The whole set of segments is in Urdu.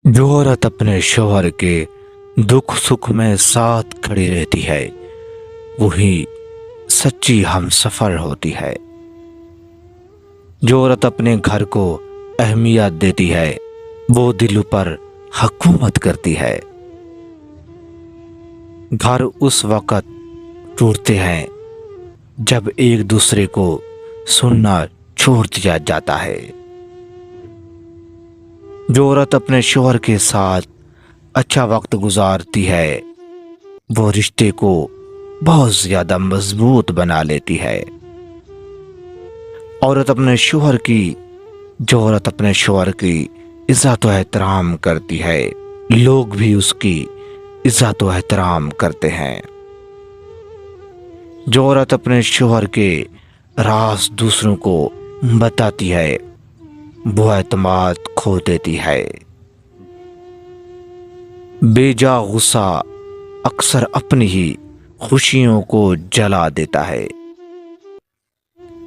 جو عورت اپنے شوہر کے دکھ سکھ میں ساتھ کھڑی رہتی ہے وہی سچی ہم سفر ہوتی ہے۔ جو عورت اپنے گھر کو اہمیت دیتی ہے وہ دل پر حکومت کرتی ہے۔ گھر اس وقت ٹوٹتے ہیں جب ایک دوسرے کو سننا چھوڑ دیا جاتا ہے۔ جو عورت اپنے شوہر کے ساتھ اچھا وقت گزارتی ہے وہ رشتے کو بہت زیادہ مضبوط بنا لیتی ہے۔ جو عورت اپنے شوہر کی عزت و احترام کرتی ہے لوگ بھی اس کی عزت و احترام کرتے ہیں۔ جو عورت اپنے شوہر کے راز دوسروں کو بتاتی ہے وہ اعتماد کھو دیتی ہے۔ بے جا غصہ اکثر اپنی ہی خوشیوں کو جلا دیتا ہے۔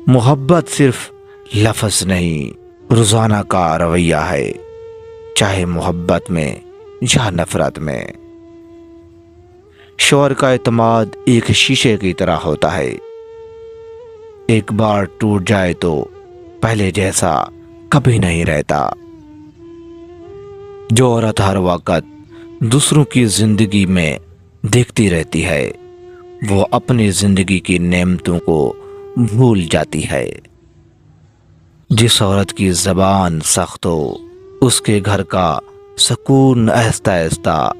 محبت صرف لفظ نہیں روزانہ کا رویہ ہے، چاہے محبت میں یا نفرت میں۔ شوہر کا اعتماد ایک شیشے کی طرح ہوتا ہے، ایک بار ٹوٹ جائے تو پہلے جیسا کبھی نہیں رہتا۔ جو عورت ہر وقت دوسروں کی زندگی میں دیکھتی رہتی ہے وہ اپنی زندگی کی نعمتوں کو بھول جاتی ہے۔ جس عورت کی زبان سخت ہو اس کے گھر کا سکون آہستہ آہستہ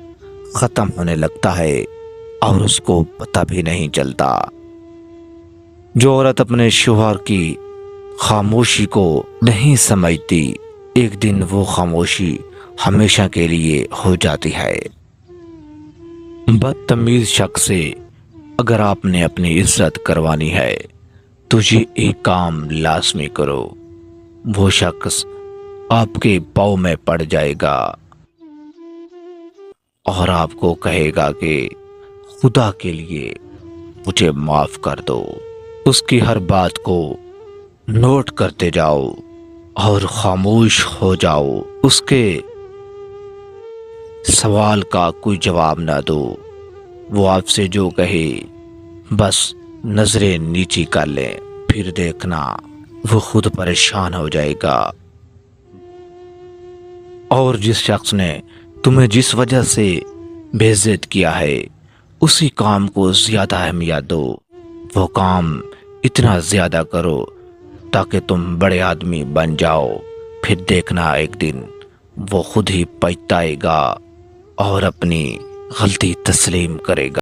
ختم ہونے لگتا ہے اور اس کو پتہ بھی نہیں چلتا۔ جو عورت اپنے شوہر کی خاموشی کو نہیں سمجھتی ایک دن وہ خاموشی ہمیشہ کے لیے ہو جاتی ہے۔ بدتمیز شخص سے اگر آپ نے اپنی عزت کروانی ہے تو یہ ایک کام لازمی کرو، وہ شخص آپ کے پاؤں میں پڑ جائے گا اور آپ کو کہے گا کہ خدا کے لیے مجھے معاف کر دو۔ اس کی ہر بات کو نوٹ کرتے جاؤ اور خاموش ہو جاؤ۔ اس کے سوال کا کوئی جواب نہ دو، وہ آپ سے جو کہے بس نظریں نیچی کر لیں، پھر دیکھنا وہ خود پریشان ہو جائے گا۔ اور جس شخص نے تمہیں جس وجہ سے بے عزت کیا ہے اسی کام کو زیادہ اہمیت دو، وہ کام اتنا زیادہ کرو تاکہ تم بڑے آدمی بن جاؤ، پھر دیکھنا ایک دن وہ خود ہی پچھتائے گا اور اپنی غلطی تسلیم کرے گا۔